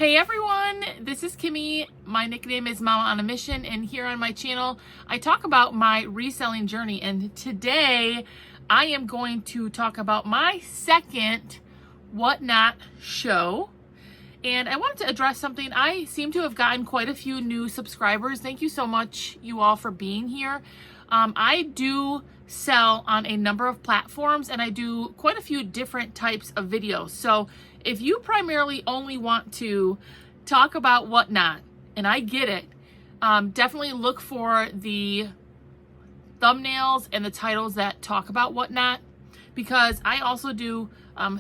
Hey everyone, this is Kimmy. My nickname is Mama on a Mission, and here on my channel I talk about my reselling journey. And today I am going to talk about my second Whatnot show. And I wanted to address something. I seem to have gotten quite a few new subscribers. Thank you so much, you all, for being here. I do sell on a number of platforms, and I do quite a few different types of videos. So if you primarily only want to talk about Whatnot, and I get it, definitely look for the thumbnails and the titles that talk about Whatnot, because I also do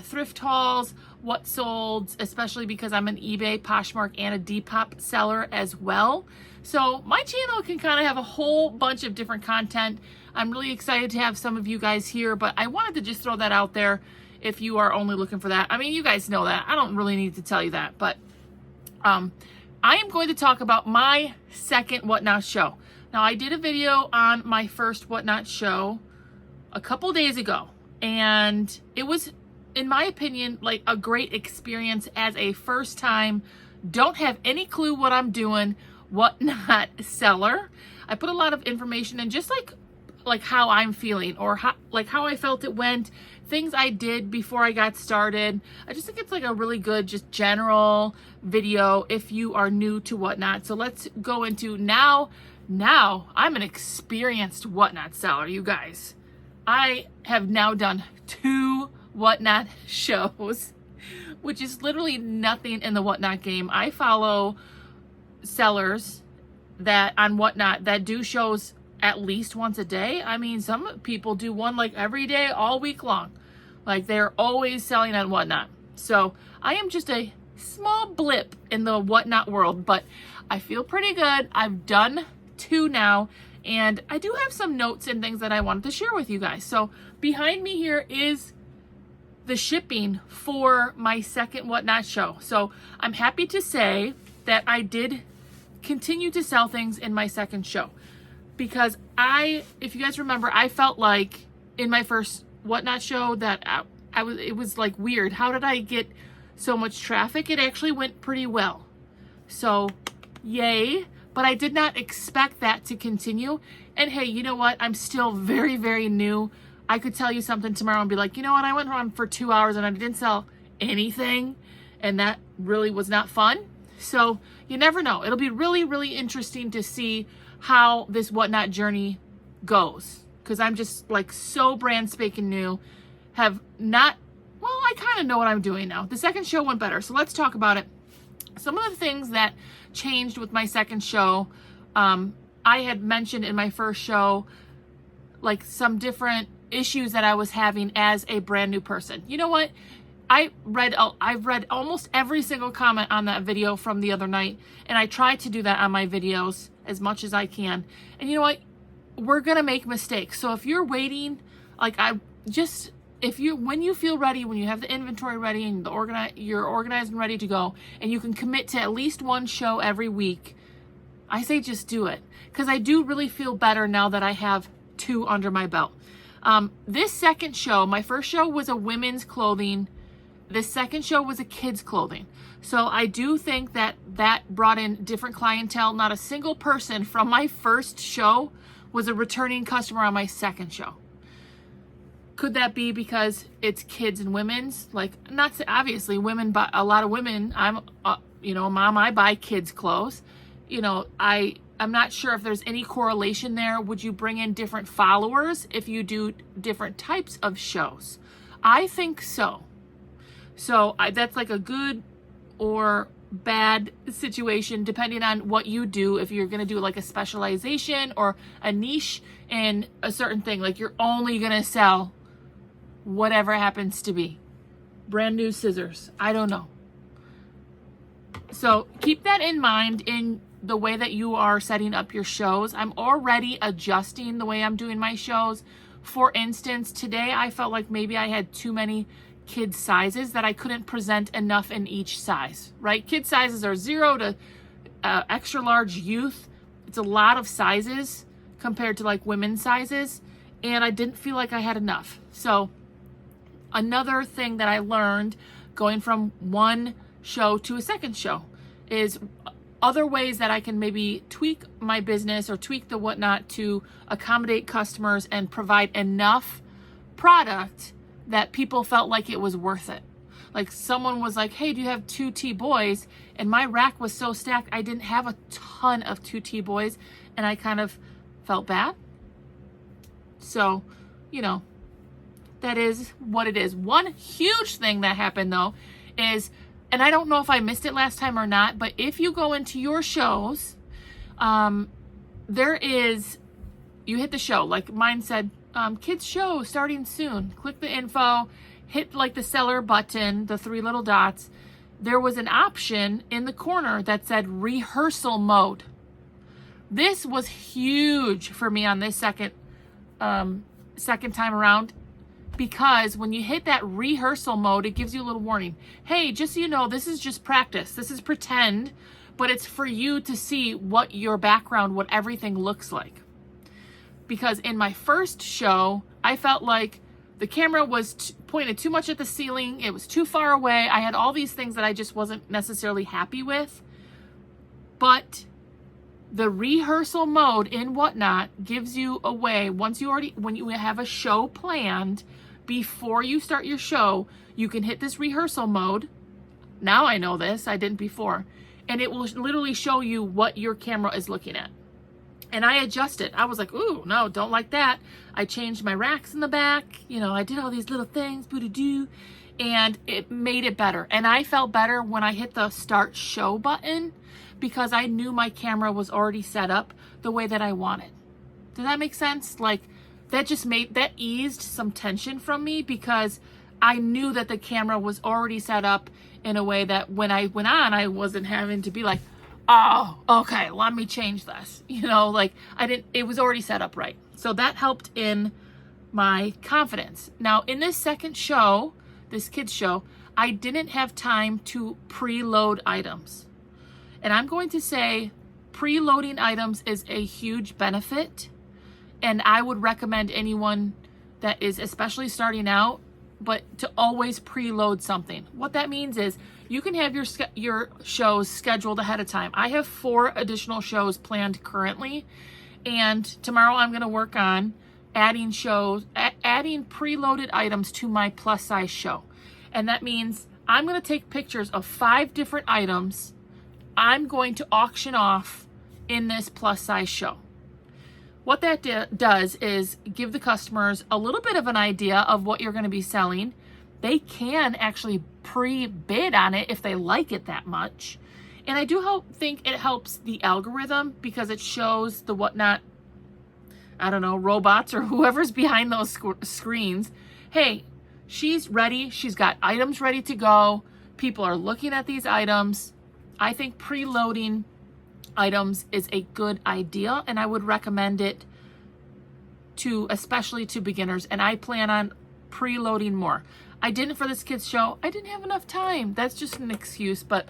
thrift hauls, what sold, especially because I'm an eBay, Poshmark, and a Depop seller as well. So my channel can kind of have a whole bunch of different content. I'm really excited to have some of you guys here, but I wanted to just throw that out there if you are only looking for that. I mean, you guys know that. I don't really need to tell you that, but I am going to talk about my second Whatnot show. Now, I did a video on my first Whatnot show a couple days ago, and it was, in my opinion, like a great experience as a first time, don't have any clue what I'm doing, Whatnot seller. I put a lot of information in, just like how I'm feeling, or how I felt it went, things I did before I got started. I just think it's like a really good, just general video if you are new to Whatnot. So let's go into now I'm an experienced Whatnot seller, you guys. I have now done 2 Whatnot shows, which is literally nothing in the Whatnot game. I follow sellers that on Whatnot that do shows at least once a day. I mean, some people do one like every day, all week long. Like, they're always selling on Whatnot. So I am just a small blip in the Whatnot world, but I feel pretty good. I've done 2 now, and I do have some notes and things that I wanted to share with you guys. So behind me here is the shipping for my second Whatnot show. So I'm happy to say that I did continue to sell things in my second show, because if you guys remember, I felt like in my first Whatnot show that it was like weird. How did I get so much traffic? It actually went pretty well. So yay, but I did not expect that to continue. And hey, you know what? I'm still very, very new. I could tell you something tomorrow and be like, you know what? I went on for 2 hours and I didn't sell anything, and that really was not fun. So you never know. It'll be really, really interesting to see how this Whatnot journey goes, because I'm just like so brand spanking new. I kind of know what I'm doing now. The second show went better, so let's talk about it. Some of the things that changed with my second show, I had mentioned in my first show, like some different issues that I was having as a brand new person. You know what? I've read almost every single comment on that video from the other night, and I try to do that on my videos as much as I can. And you know what? We're gonna make mistakes. So if you're waiting, when you feel ready, when you have the inventory ready and you're organized and ready to go, and you can commit to at least 1 show every week, I say just do it, because I do really feel better now that I have 2 under my belt. This second show, my first show was a women's clothing. This second show was a kids clothing. So I do think that brought in different clientele. Not a single person from my first show was a returning customer on my second show. Could that be because it's kids and women's? Like, not obviously women, but a lot of women, I'm mom, I buy kids clothes. I'm not sure if there's any correlation there. Would you bring in different followers if you do different types of shows? I think so. So that's like a good or bad situation depending on what you do. If you're going to do like a specialization or a niche in a certain thing, like you're only going to sell whatever happens to be brand new scissors. I don't know. So keep that in mind in the way that you are setting up your shows. I'm already adjusting the way I'm doing my shows. For instance, today I felt like maybe I had too many kid sizes, that I couldn't present enough in each size, right? Kid sizes are 0 to extra large youth. It's a lot of sizes compared to like women's sizes, and I didn't feel like I had enough. So another thing that I learned going from one show to a second show, is other ways that I can maybe tweak my business or tweak the whatnot to accommodate customers and provide enough product that people felt like it was worth it. Like someone was like, hey, do you have 2T boys? And my rack was so stacked, I didn't have a ton of 2T boys, and I kind of felt bad. So, you know, that is what it is. One huge thing that happened though is, and I don't know if I missed it last time or not, but if you go into your shows, there is, you hit the show, like mine said, kids show starting soon. Click the info, hit like the seller button, the 3 little dots. There was an option in the corner that said rehearsal mode. This was huge for me on this second time around, because when you hit that rehearsal mode, it gives you a little warning. Hey, just so you know, this is just practice. This is pretend, but it's for you to see what your background, what everything looks like. Because in my first show, I felt like the camera was pointed too much at the ceiling. It was too far away. I had all these things that I just wasn't necessarily happy with. But the rehearsal mode in Whatnot gives you a way, when you have a show planned, before you start your show, you can hit this rehearsal mode. Now I know this, I didn't before. And it will literally show you what your camera is looking at. And I adjusted. I was like, ooh, no, don't like that. I changed my racks in the back. You know, I did all these little things, boo-doo-doo, and it made it better. And I felt better when I hit the start show button, because I knew my camera was already set up the way that I wanted. Does that make sense? Like, that eased some tension from me, because I knew that the camera was already set up in a way that when I went on, I wasn't having to be like, oh, okay, let me change this. You know, like it was already set up right. So that helped in my confidence. Now, in this second show, this kids show, I didn't have time to preload items. And I'm going to say preloading items is a huge benefit. And I would recommend anyone that is especially starting out, but to always preload something. What that means is you can have your shows scheduled ahead of time. I have 4 additional shows planned currently, and tomorrow I'm going to work on adding preloaded items to my plus size show. And that means I'm going to take pictures of 5 different items I'm going to auction off in this plus size show. What that does is give the customers a little bit of an idea of what you're going to be selling. They can actually pre-bid on it if they like it that much. And I do think it helps the algorithm, because it shows the Whatnot, I don't know, robots or whoever's behind those screens. Hey, she's ready. She's got items ready to go. People are looking at these items. I think preloading items is a good idea, and I would recommend it especially to beginners. And I plan on preloading more. I didn't for this kids show. I didn't have enough time. That's just an excuse, but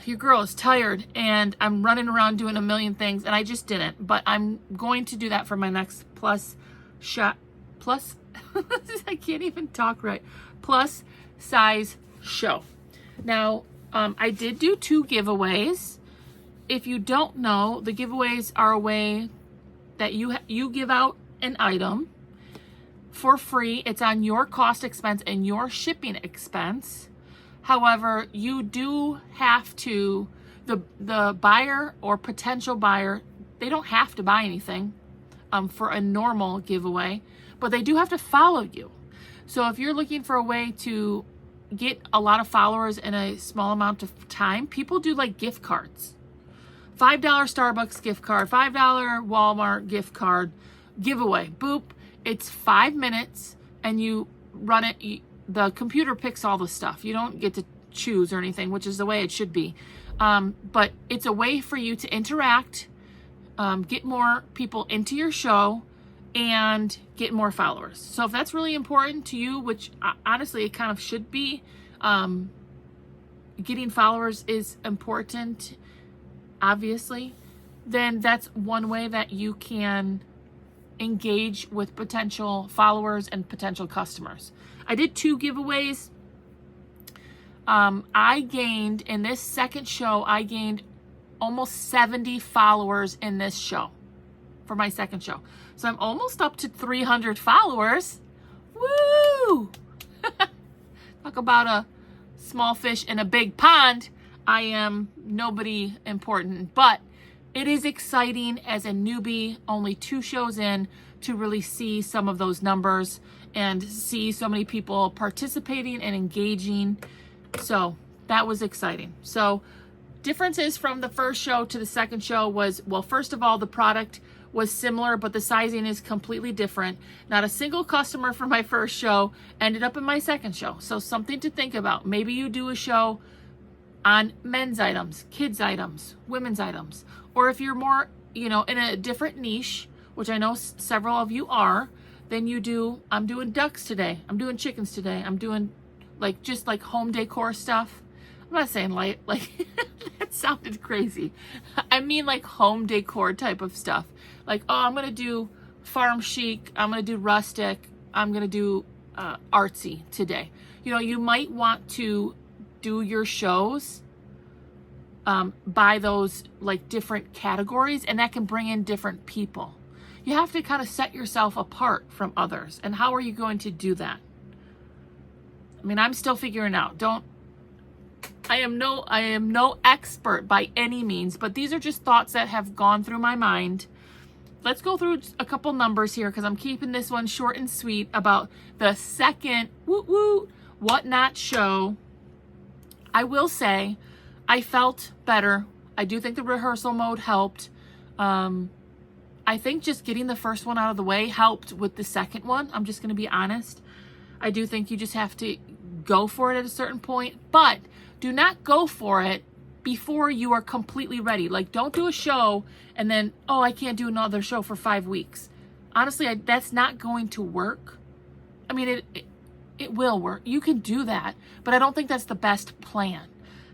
your girl is tired and I'm running around doing a million things, and I just didn't. But I'm going to do that for my next I can't even talk right. Plus size show. Now, I did do 2 giveaways. If you don't know, the giveaways are a way that you give out an item for free. It's on your cost expense and your shipping expense. However, you do have to, the buyer or potential buyer, they don't have to buy anything for a normal giveaway, but they do have to follow you. So if you're looking for a way to get a lot of followers in a small amount of time, people do like gift cards. $5 Starbucks gift card, $5 Walmart gift card giveaway. Boop. It's 5 minutes and you run it. The computer picks all the stuff. You don't get to choose or anything, which is the way it should be. But it's a way for you to interact, get more people into your show, and get more followers. So if that's really important to you, which honestly it kind of should be, getting followers is important, obviously, then that's one way that you can engage with potential followers and potential customers. I did 2 giveaways. I gained, in this second show, I gained almost 70 followers in this show for my second show. So I'm almost up to 300 followers. Woo! Talk about a small fish in a big pond. I am nobody important, but it is exciting as a newbie, only 2 shows in, to really see some of those numbers and see so many people participating and engaging. So that was exciting. So differences from the first show to the second show was, well, first of all, the product was similar, but the sizing is completely different. Not a single customer from my first show ended up in my second show. So something to think about. Maybe you do a show on men's items, kids items, women's items, or if you're more, in a different niche, which I know several of you are, then you do, I'm doing ducks today, I'm doing chickens today, I'm doing just like home decor stuff. I'm not saying like that sounded crazy. I mean like home decor type of stuff. Like, oh, I'm going to do farm chic, I'm going to do rustic, I'm going to do artsy today. You might want to do your shows by those like different categories, and that can bring in different people. You have to kind of set yourself apart from others. And how are you going to do that? I mean, I'm still figuring out. I am no expert by any means, but these are just thoughts that have gone through my mind. Let's go through a couple numbers here because I'm keeping this one short and sweet about the second whatnot show. I will say I felt better. I do think the rehearsal mode helped. I think just getting the first one out of the way helped with the second one. I'm just going to be honest. I do think you just have to go for it at a certain point, but do not go for it before you are completely ready. Like, don't do a show and then, oh, I can't do another show for 5 weeks. Honestly, that's not going to work. I mean, it will work. You can do that, but I don't think that's the best plan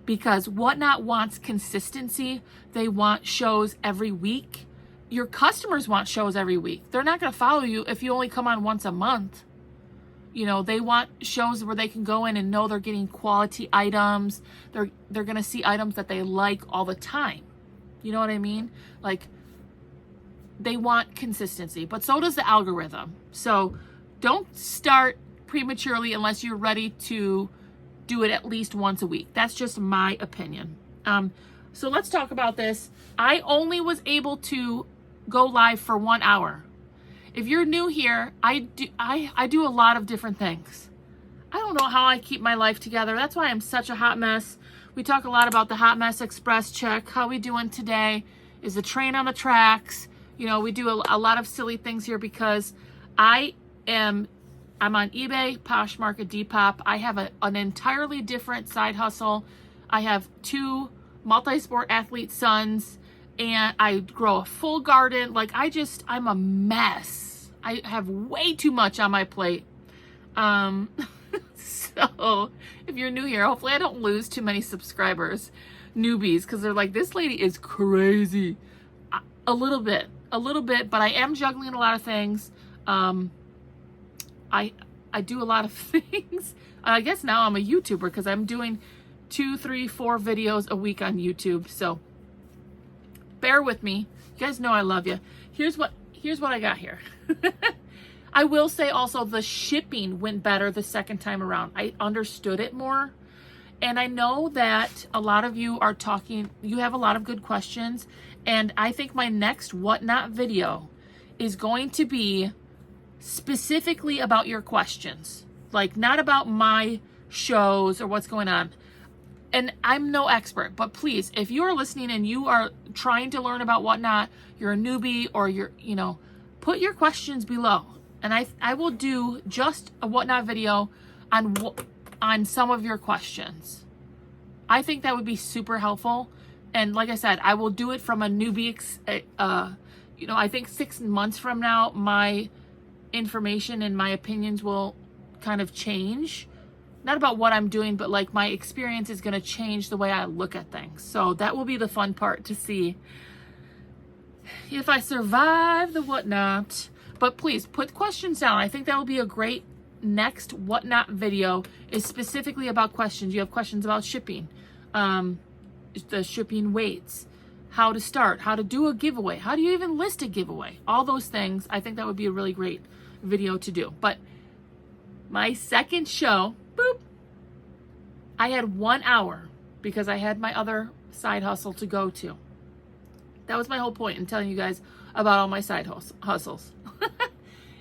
because Whatnot wants consistency. They want shows every week. Your customers want shows every week. They're not going to follow you if you only come on once a month. They want shows where they can go in and know they're getting quality items. They're going to see items that they like all the time. You know what I mean? Like, they want consistency, but so does the algorithm. So don't start prematurely unless you're ready to do it at least once a week. That's just my opinion. So let's talk about this. I only was able to go live for 1 hour. If you're new here, I do a lot of different things. I don't know how I keep my life together. That's why I'm such a hot mess. We talk a lot about the Hot Mess Express check. How we doing today? Is the train on the tracks? We do a lot of silly things here because I'm on eBay, Poshmark, and Depop. I have an entirely different side hustle. I have 2 multi-sport athlete sons, and I grow a full garden. Like, I'm a mess. I have way too much on my plate. So if you're new here, hopefully I don't lose too many subscribers, newbies, because they're like, this lady is crazy. A little bit, but I am juggling a lot of things. I do a lot of things. I guess now I'm a YouTuber because I'm doing 2, 3, 4 videos a week on YouTube. So bear with me. You guys know I love you. Here's what I got here. I will say also the shipping went better the second time around. I understood it more. And I know that a lot of you are talking, you have a lot of good questions. And I think my next Whatnot video is going to be specifically about your questions. Like, not about my shows or what's going on. And I'm no expert, but please, if you are listening and you are trying to learn about Whatnot, you're a newbie or you're, put your questions below. And I will do just a Whatnot video on some of your questions. I think that would be super helpful. And like I said, I will do it from a newbie, I think 6 months from now, my information and my opinions will kind of change. Not about what I'm doing, but like my experience is going to change the way I look at things. So that will be the fun part to see if I survive the Whatnot. But please put questions down. I think that will be a great next whatnot video is specifically about questions. You have questions about shipping, the shipping weights, how to start, how to do a giveaway, how do you even list a giveaway, all those things. I think that would be a really great video to do. But my second show, boop, I had 1 hour because I had my other side hustle to go to. That was my whole point in telling you guys about all my side hustles.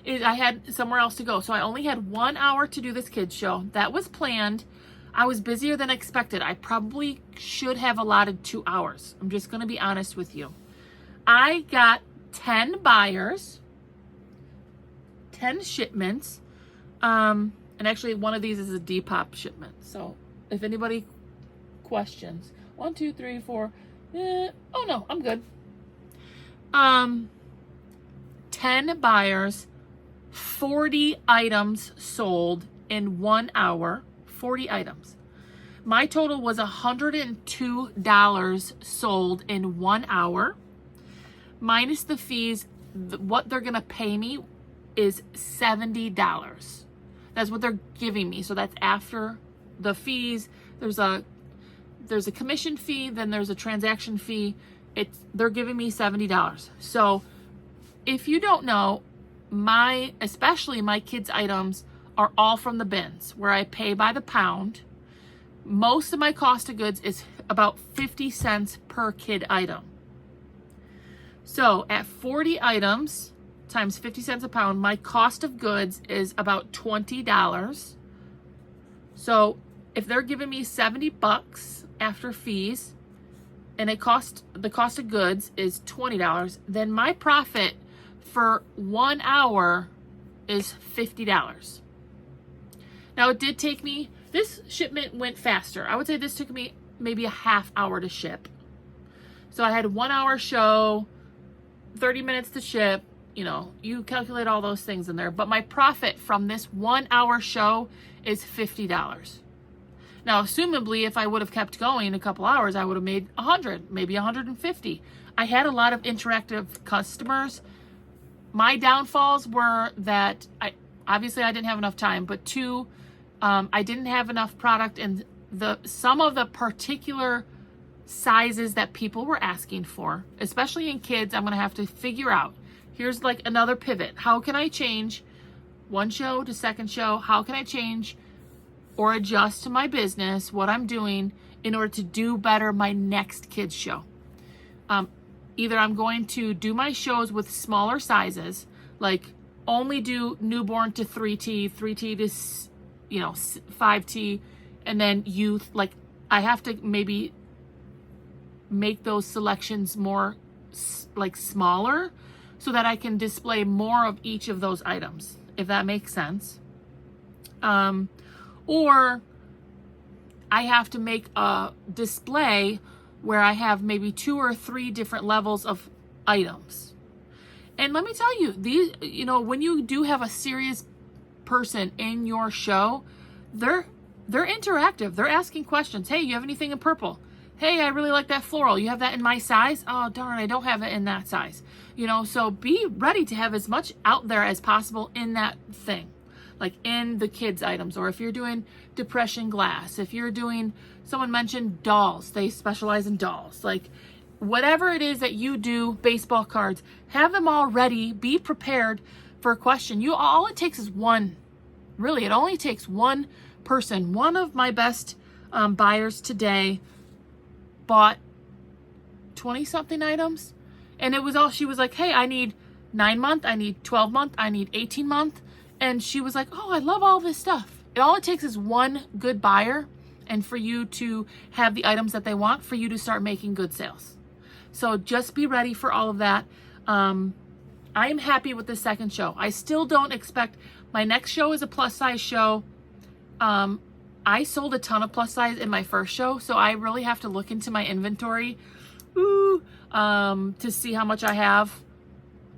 I had somewhere else to go. So I only had 1 hour to do this kids show. That was planned. I was busier than expected. I probably should have allotted 2 hours. I'm just going to be honest with you. I got 10 buyers, 10 shipments. And actually one of these is a Depop shipment. So if anybody questions, 1, 2, 3, 4, oh no, I'm good. 10 buyers, 40 items sold in 1 hour, 40 items. My total was $102 sold in 1 hour. Minus the fees, what they're gonna pay me is $70. That's what they're giving me. So that's after the fees. There's a commission fee, then there's a transaction fee. They're giving me $70. So if you don't know, especially my kids' items are all from the bins where I pay by the pound. Most of my cost of goods is about 50 cents per kid item. So at 40 items times 50 cents a pound, my cost of goods is about $20. So if they're giving me $70 after fees and the cost of goods is $20, then my profit for 1 hour is $50. Now it did take me, this shipment went faster. I would say this took me maybe a half hour to ship. So I had a 1 hour show, 30 minutes to ship, you calculate all those things in there. But my profit from this 1 hour show is $50. Now, assumably, if I would have kept going a couple hours, I would have made 100, maybe 150. I had a lot of interactive customers. My downfalls were that obviously I didn't have enough time, but two, I didn't have enough product, and some of the particular sizes that people were asking for, especially in kids, I'm going to have to figure out. Here's like another pivot. How can I change one show to second show? How can I change or adjust to my business, what I'm doing, in order to do better my next kids show? Either I'm going to do my shows with smaller sizes, like only do newborn to 3T, 3T to 5T, and then youth. Like I have to maybe make those selections more like smaller so that I can display more of each of those items, if that makes sense. Or I have to make a display where I have maybe 2 or 3 different levels of items. And let me tell you, these, when you do have a serious person in your show, they're interactive. They're asking questions. Hey, you have anything in purple? Hey, I really like that floral. You have that in my size? Oh, darn, I don't have it in that size. So be ready to have as much out there as possible in that thing, like in the kids items. Or if you're doing depression glass, if you're doing, someone mentioned dolls, they specialize in dolls. Like whatever it is that you do, baseball cards, have them all ready, be prepared for a question. All it takes is one. Really, it only takes one person. One of my best buyers today bought 20 something items, and it was all, she was like, hey, I need 9 month, I need 12 month, I need 18 month. And she was like, oh, I love all this stuff. All it takes is one good buyer, and for you to have the items that they want, for you to start making good sales. So just be ready for all of that. I am happy with the second show. I still don't expect, my next show is a plus size show. I sold a ton of plus size in my first show, so I really have to look into my inventory to see how much I have.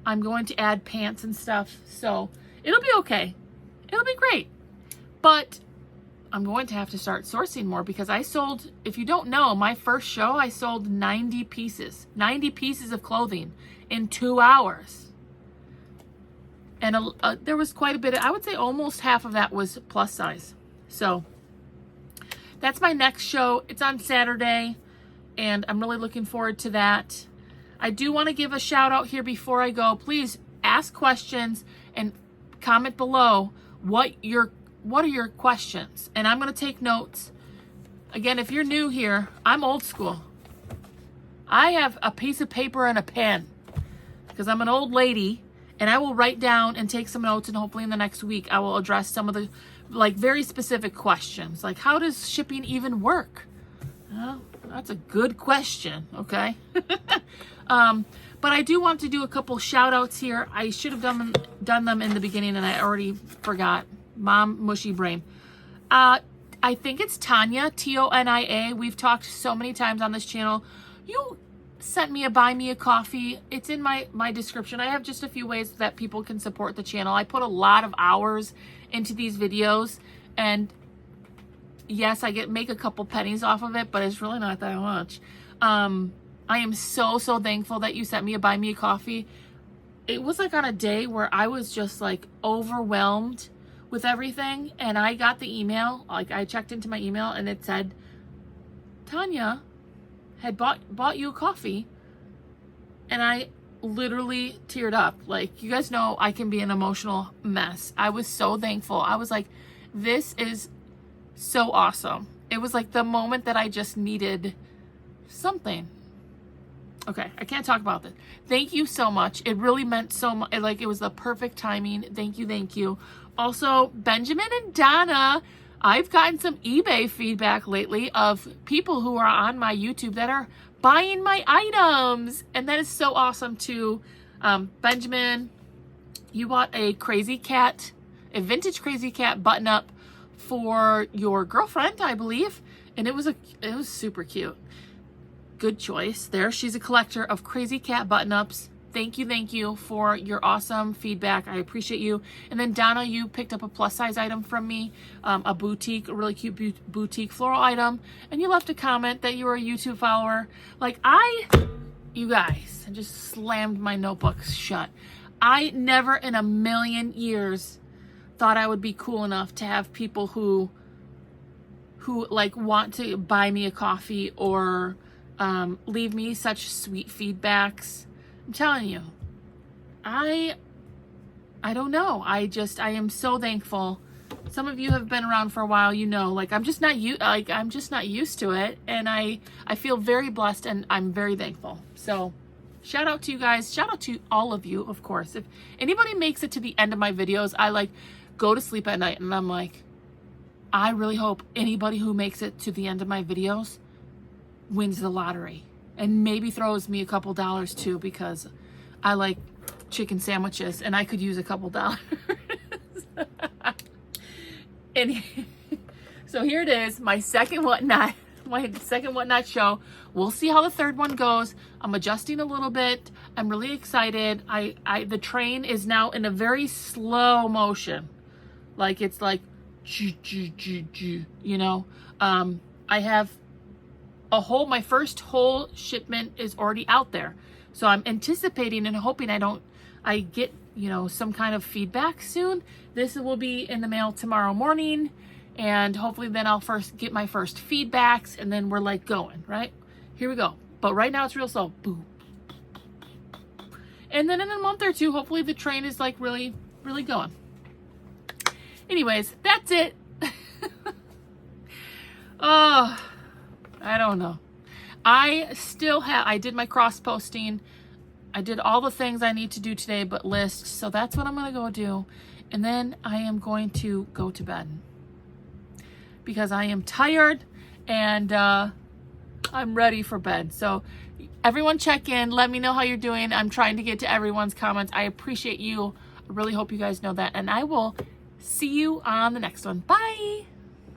I'm going to add pants and stuff, so it'll be okay. It'll be great. But I'm going to have to start sourcing more, because I sold, if you don't know, my first show, I sold 90 pieces of clothing in 2 hours. And there was quite a bit, I would say almost half of that was plus size. So that's my next show. It's on Saturday, and I'm really looking forward to that. I do want to give a shout out here before I go. Please ask questions and comment below what are your questions, and I'm going to take notes. Again, if you're new here, I'm old school. I have a piece of paper and a pen because I'm an old lady, and I will write down and take some notes, and hopefully in the next week I will address some of the like very specific questions, like how does shipping even work? Well, that's a good question. Okay. But I do want to do a couple shout outs here. I should have done them in the beginning, and I already forgot. Mom, mushy brain. I think it's Tanya, Tonia. We've talked so many times on this channel. You sent me a buy me a coffee. It's in my description. I have just a few ways that people can support the channel. I put a lot of hours into these videos, and yes, I make a couple pennies off of it, but it's really not that much. I am so thankful that you sent me a buy me a coffee. It was like on a day where I was just like overwhelmed with everything, and I got the email. Like, I checked into my email and it said Tanya had bought you a coffee, and I literally teared up. Like, you guys know I can be an emotional mess. I was so thankful. I was like, this is so awesome. It was like the moment that I just needed something. Okay, I can't talk about this. Thank you so much. It really meant so much. Like, it was the perfect timing. Thank you. Also, Benjamin and Donna, I've gotten some eBay feedback lately of people who are on my YouTube that are buying my items, and that is so awesome too. Benjamin, you bought a vintage Crazy Cat button up for your girlfriend, I believe, and it was super cute. Good choice there. She's a collector of Crazy Cat button-ups. Thank you for your awesome feedback. I appreciate you. And then Donna, you picked up a plus size item from me, a really cute boutique floral item, and you left a comment that you were a YouTube follower. Like, you guys, I just slammed my notebook shut. I never in a million years thought I would be cool enough to have people who like want to buy me a coffee or leave me such sweet feedbacks. I'm telling you, I don't know. I am so thankful. Some of you have been around for a while, you know, like I'm just not used to it, and I feel very blessed, and I'm very thankful. So shout out to you guys. Shout out to all of you, of course. If anybody makes it to the end of my videos, I like go to sleep at night and I'm like, I really hope anybody who makes it to the end of my videos wins the lottery, and maybe throws me a couple dollars too, because I like chicken sandwiches and I could use a couple dollars. And so here it is, my second Whatnot show. We'll see how the third one goes. I'm adjusting a little bit. I'm really excited. The train is now in a very slow motion. Like, it's like, you know, I have my first whole shipment is already out there. So I'm anticipating and hoping I get, you know, some kind of feedback soon. This will be in the mail tomorrow morning, and hopefully then I'll first get my first feedbacks, and then we're like going, right? Here we go. But right now it's real slow. Boom. And then in a month or two, hopefully the train is like really, really going. Anyways, that's it. Oh, I don't know. I did my cross posting. I did all the things I need to do today but list. So that's what I'm going to go do. And then I am going to go to bed because I am tired, and I'm ready for bed. So everyone check in. Let me know how you're doing. I'm trying to get to everyone's comments. I appreciate you. I really hope you guys know that. And I will see you on the next one. Bye.